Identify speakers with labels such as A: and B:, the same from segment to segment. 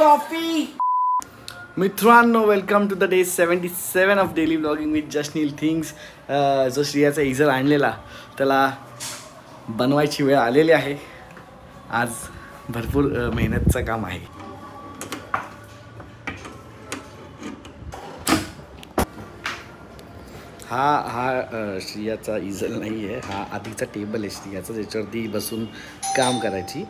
A: Trophy. मित्रांनो, welcome to the day 77 of daily blogging with Jashneel things. जो श्रियाचा इझर आणलेला त्याला बनवायची वेळ आलेली आहे. आज भरपूर मेहनतचं काम आहे. हा श्रियाचा इझर नाही आहे, हा आधीचा टेबल आहे श्रियाचा, ज्याच्यावरती बसून काम करायची.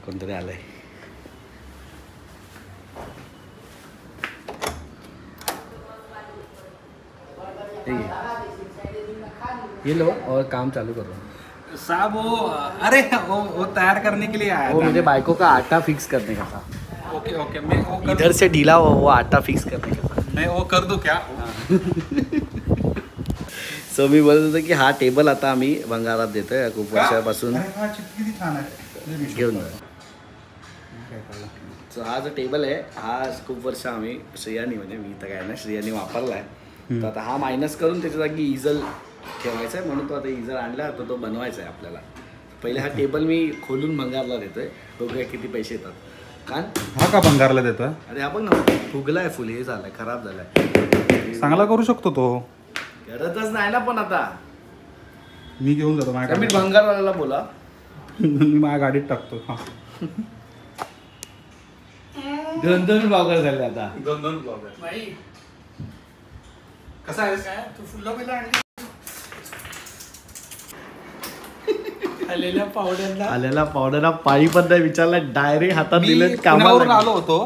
A: कोणतरी आलंय. ये लो और काम चालू करो
B: साहब. वो अरे वो तैयार करने के लिए आया.
A: वो मेरे बाइकों का आटा फिक्स करने का था.
B: ओके ओके, मैं वो
A: इधर से ढीला हुआ वो आटा फिक्स करने का था.
B: मैं वो कर दूं क्या?
A: सो मी बोलत होतो की हा टेबल आता आम्ही भंगारात देतोय. खूप वर्षापासून घेऊन जा. सो हा जो टेबल आहे हा खूप वर्ष आम्ही श्रेयानी, म्हणजे मी तर काय ना, श्रेयानी वापरला आहे. तर आता हा मायनस करून त्याच्या जागी इझल ठेवायचा आहे, म्हणून तो आता इझर आणला तर तो बनवायचा आहे आपल्याला. पहिले हा टेबल मी खोलून भंगारला देतोय, बघूया किती पैसे येतात. कारण
B: हा का भंगारला देतोय?
A: अरे आपण ना फुगलाय, फुल हे झालंय, खराब झालाय.
B: चांगला करू शकतो तो.
A: गरजच नाही ना, पण आता
B: मी घेऊन जातो माझ्या.
A: मी भंगारवाल्याला बोला,
B: मी माझ्या गाडीत टाकतो. हा,
A: 2 ब्लॉगर झाले आता.
B: 2 ब्लॉगर. कसा आहे काय तू? फुल्ला पहिला आणली
A: आलेला पावडरला पाळी पण नाही विचारला, डायरेक्ट हातात दिलं.
B: कामावरून आलो होतो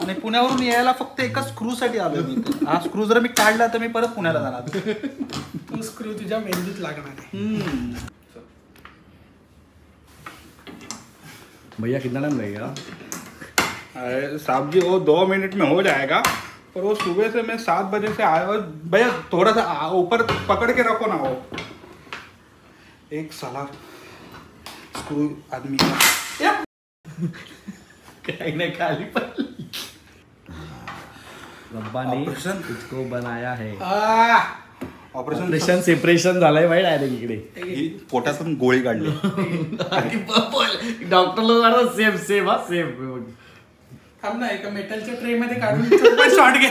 B: आणि पुण्यावरून यायला फक्त एका स्क्रू साठी आलो मी. हा स्क्रू जर मी काढला तर मी परत पुण्याला जाणार. तो स्क्रू तुझ्या मेंदूत लागणार आहे.
A: भैया कितना टाइम लगेगा?
B: अरे साहब जी, वो 2 मिनट में हो जाएगा, पर वो सुबह से मैं 7 बजे से आया. भैया थोड़ा सा ऊपर पकड़ के रखो ना. वो एक साला स्क्रू आदमी
A: कहीं ना खाली पर रब्बा ने इसको बनाया है. ऑपरेशन सेपरेशन झालंय भाई डायरेक्ट इकडे.
B: पोटातून गोळी काढली.
A: डॉक्टर लोक सेफ सेफ हा सेफ.
C: थांब ना, एका मेटलच्या ट्रे मध्ये काढून शॉट घे.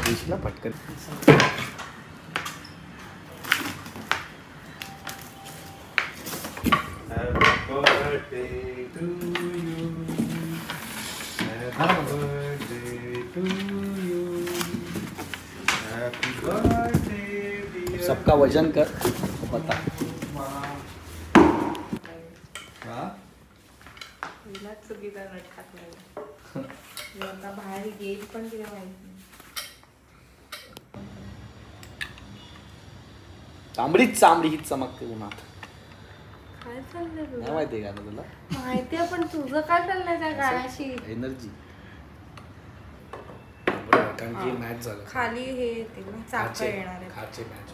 A: दिशला पटकन. सबका वजन कर बता.
D: चुकीचा नट टाकला. बाहेर गेट पण तिला माहिती.
A: चांबडीच चांबडी हीच चमकते उन्हात.
D: काय चाललंय तुझं?
A: नाही माहिती का तुला?
D: माहिती आहे, पण तुझं काय चाललंय त्या गाण्याशी?
A: एनर्जी. कारण की मॅच झालं,
D: खाली हे येतील ना, चाका येणार आहे.
A: खाचे match.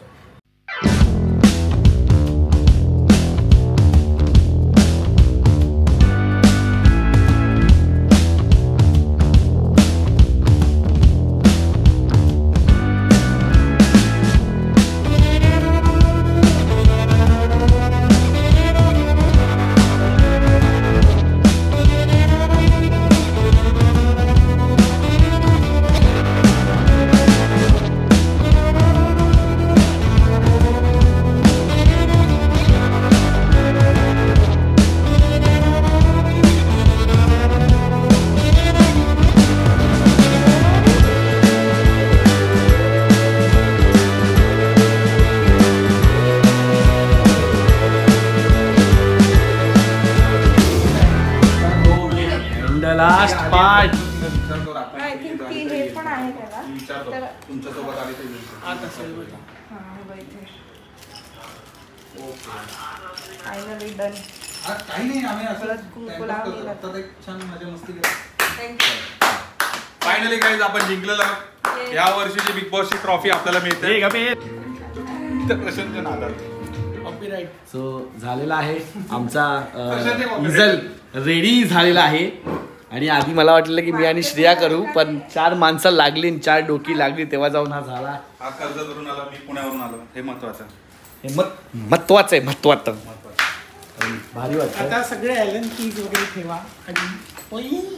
A: Last part.
D: I think की हे पण आहे त्याला.
B: तुमच्यासोबत आले ते.
D: Finally done.
B: काही नाही, आम्ही असं छान मजा मस्ती करतो. फायनली गाईज आपण जिंकलेलो. या वर्षीची बिग बॉसची ट्रॉफी आपल्याला मिळते. प्रशांतच्या नादात.
A: सो झालेला आहे आमचा इझल रेडी झालेला आहे. आणि आधी मला वाटलं की मी आणि श्रेया करू, पण 4 माणसं लागली 4 डोकी लागली तेव्हा जाऊन हा झाला.
B: हा कर्जतवरून आला, मी पुण्यावरून आलो, हे महत्वाचं.
A: हे महत्वाचं आहे, महत्वाचं. भारी वाटतं.
C: आता सगळे ॲलन कीज वगैरे ठेवा आणि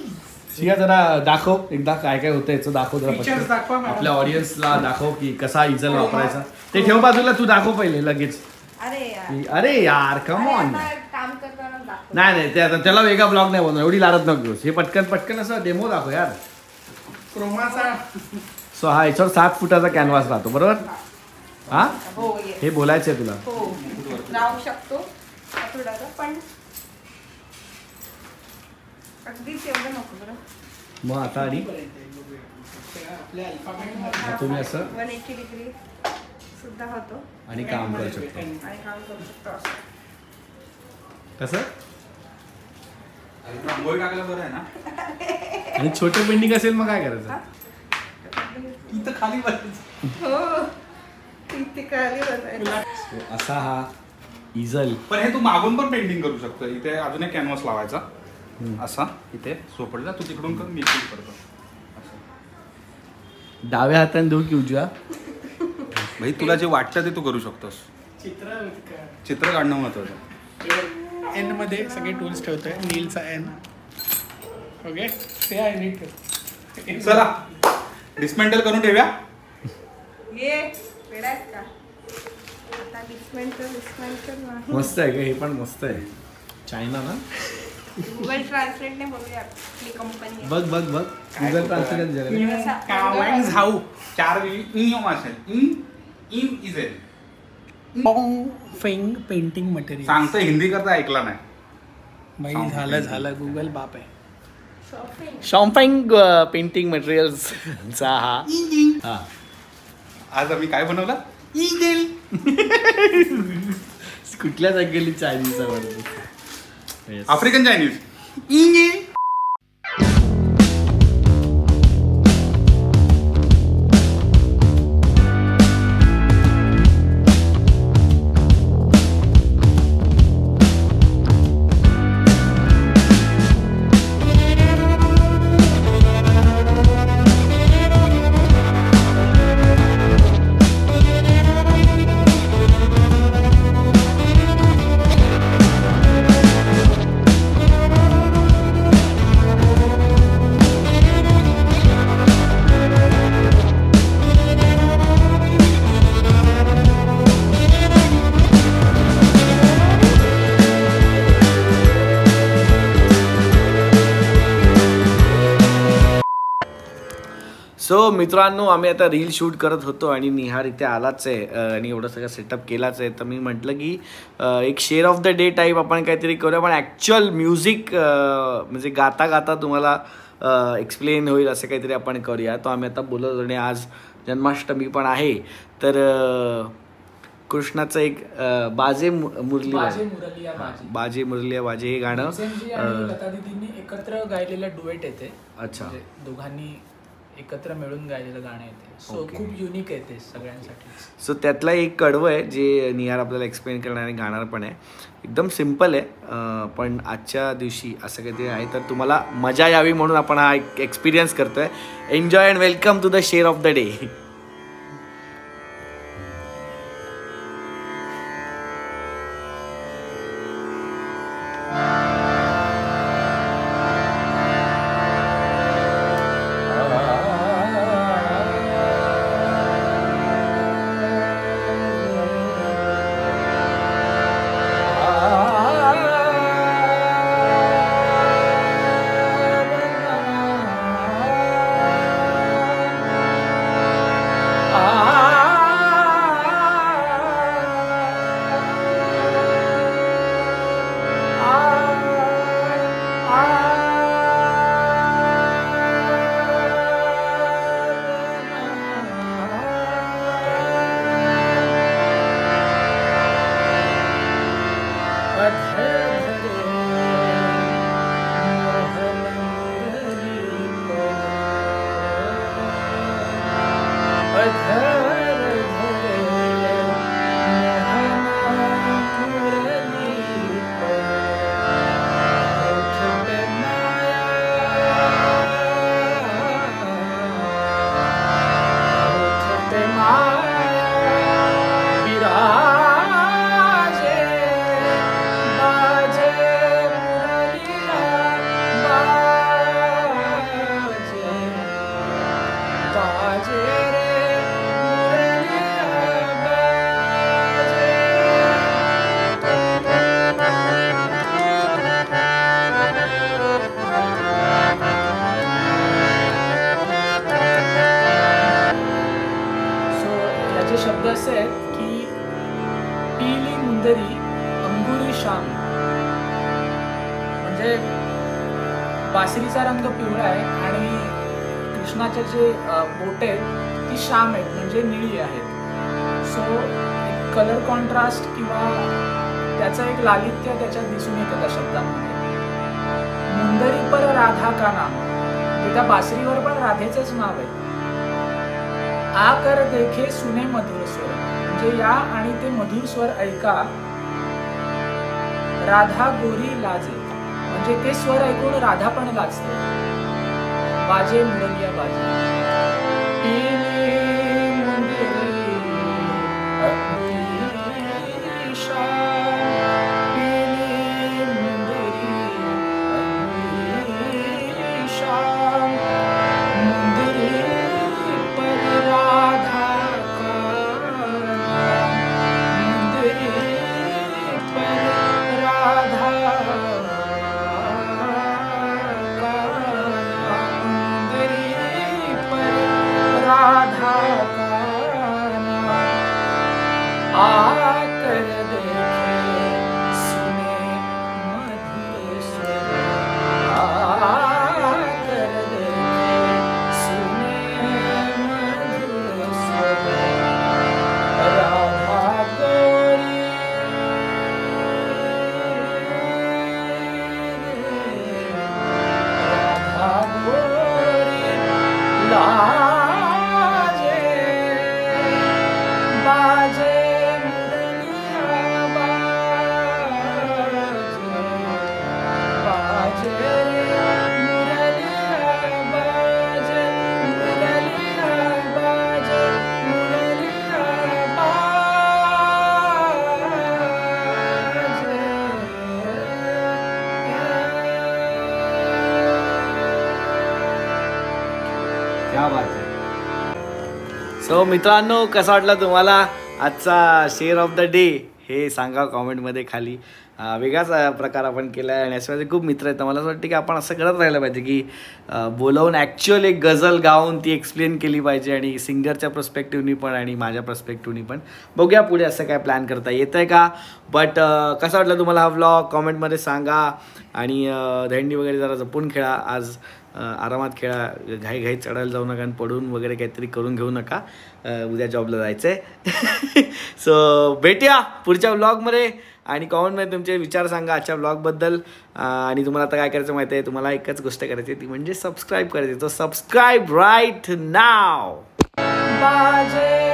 A: श्रेया जरा दाखव एकदा काय काय होतं याचं, दाखव जरा
C: Features
A: पटकन.
C: दाखवा मॅडम.
A: आपल्या ऑडियन्सला दाखव की कसा इजल वापरायचा. ते ठेव बाजूला, तू दाखव पहिले लगेच. अरे यार कम ऑन.
D: काम करताना दाखव.
A: नाही ते आता त्याला वेगळा ब्लॉग नाही बनवणार, एवढी लारत नको घेऊस. हे पटकन असं डेमो दाखव यार.
C: क्रोमाचा
A: सो हा याच्यावर 7 फुटाचा कॅनव्हास राहतो बरोबर. हा
D: हो ये
A: हे बोलायचंय तुला.
D: हो राहू शकतो थोडासा, पण अगदीच एवढं नको बरं.
A: मग आता आणि
C: आपल्या अल्फाबेट
A: तुम्ही असं
D: 180 डिग्री सुद्धा होतो
A: आणि काम करू शकतो.
D: आणि काम करू शकतो असं.
A: कसं
B: रांगोळी टाकलं बरं आहे ना.
A: आणि छोटं पेंटिंग असेल मग काय करायचं.
C: इथं खाली बसायचं.
D: हो इथे खाली बसायला.
A: So, असा हा इजल.
B: पण हे तू मागून पण पेंटिंग करू शकतो. इथे अजून एक कॅनव्हास लावायचा असा, इथे सोपडला, तू तिकडून कर, मी इकडून करतो असं.
A: डाव्या हाताने देऊ की उजव्या.
B: भाई तुला जे वाटतं ते तू करू शकतोस. चित्र काढणं महत्वाचं.
C: एन मध्ये सगळे टूल्स ठेवतोय. नीलचा एन. ओके ते आहे नीट ठेव.
B: चला डिस्मेंटल करून ठेवूया.
D: ये वेडायत का आता डिस्मेंटल नाही.
A: मस्त आहे का हे पण मस्त आहे. चायना ना.
D: गुगल ट्रान्सलेटने बघूया आपली कंपनी.
A: बघ गुगल ट्रान्सलेट जरा.
C: कावण झाऊ
B: 4 असेल. इजेल
C: फेंग पेंटिंग मटेरियल.
B: सांगतो हिंदी करता ऐकला नाही.
C: बाई झालं गुगल बाप आहे.
A: शॉम्पिंग पेंटिंग मटेरियल्सचा हा.
B: आज आम्ही काय बनवलं.
A: कुठल्या जागेली चायनीजचा वाटत.
B: African Chinese.
A: सो मित्रांनो, आम्ही आता रील शूट करत होतो आणि निहार इथे आलाच आहे आणि एवढं सगळं सेटअप केलाच आहे. तर मी म्हटलं की एक share of the day type आपण काहीतरी करूया, पण ॲक्च्युअल म्युझिक म्हणजे गाता गाता तुम्हाला एक्सप्लेन होईल असं काहीतरी आपण करूया. तो आम्ही आता बोलत होतो आणि आज जन्माष्टमी पण आहे. तर कृष्णाचं एक बाजे मुरलिया बाजे हे गाणं
E: लता दीदींनी एकत्र गायलेलं डुएट येते.
A: अच्छा.
E: दोघांनी एकत्र मिळून गायलेलं गाणं येते. सो खूप युनिक आहे ते सगळ्यांसाठी.
A: सो त्यातला एक कडवं आहे जे निहार आपल्याला एक्सप्लेन करणार आणि गाणार पण आहे. एकदम सिम्पल आहे, पण आजच्या दिवशी असं काहीतरी आहे. तर तुम्हाला मजा यावी म्हणून आपण हा एक एक्सपिरियन्स करतोय. Enjoy and welcome to the share of the day.
E: म्हणजे बासरीचा रंग पिवळा आहे आणि कृष्णाचे जे बोट आहेत ती श्याम आहेत म्हणजे निळी आहेत. सो एक कलर कॉन्ट्रास्ट किंवा त्याचं एक लालित्य त्याच्यात दिसून येतं त्या शब्दांमध्ये. मुंदरी पर राधा का नाम, म्हणजे त्या बासरीवर पण राधेचंच नाव आहे. आ कर देखे सुने मधुर स्वर, म्हणजे या आणि ते मधुर स्वर ऐका. राधा गोरी लाजे, म्हणजे ते स्वर ऐकून राधा पण लाजते. बाजे मुरलिया बाजे, पिली मुंदरी अंगुरी शाम, पिली मुंदरी अंगुरी शाम, मुंदरी पर राधा का नाम, मुंदरी पर राधा राधा का नाम. आकर देखे सुने मधुर स्वर, आकर देखे सुने मधुर स्वर. राधा गोरी राधा गोरी लाजे, बाजे मुरलिया बाजे, बाजे मुरलिया बाजे, मुरलिया बाजे, मुरलिया बाजे.
A: क्या बात आहे. सो मित्रांनो, कसा वाटला तुम्हाला आजचा शेअर ऑफ द डे हे सांगा कॉमेंटमध्ये खाली. वेगळाच प्रकार आपण केला आहे आणि याच्यामध्ये खूप मित्र आहेत. मला असं वाटतं की आपण असं करत राहिलं पाहिजे की बोलवून ॲक्च्युअल एक गझल गाऊन ती एक्सप्लेन केली पाहिजे आणि सिंगरच्या पर्स्पेक्टिव्हनी पण आणि माझ्या पर्स्पेक्टिव्हनी पण. बघूया पुढे असं काय प्लॅन करता येतं आहे का. बट कसा वाटला तुम्हाला हा व्लॉग कॉमेंटमध्ये सांगा आणि दहींडी वगैरे जरा जपून खेळा. आज आरामात खेळा, घाई चढायला जाऊ नका आणि पडून वगैरे काहीतरी करून घेऊ नका. उद्या जॉबला जायचं आहे. सो भेटूया पुढच्या व्लॉगमध्ये आणि कॉमेंटमध्ये तुमचे विचार सांगा आजच्या व्लॉगबद्दल. आणि तुम्हाला आता काय करायचं माहिती आहे, तुम्हाला एकच गोष्ट करायची ती म्हणजे सबस्क्राईब करायची. तो सबस्क्राईब राईट नाव.
E: बाजे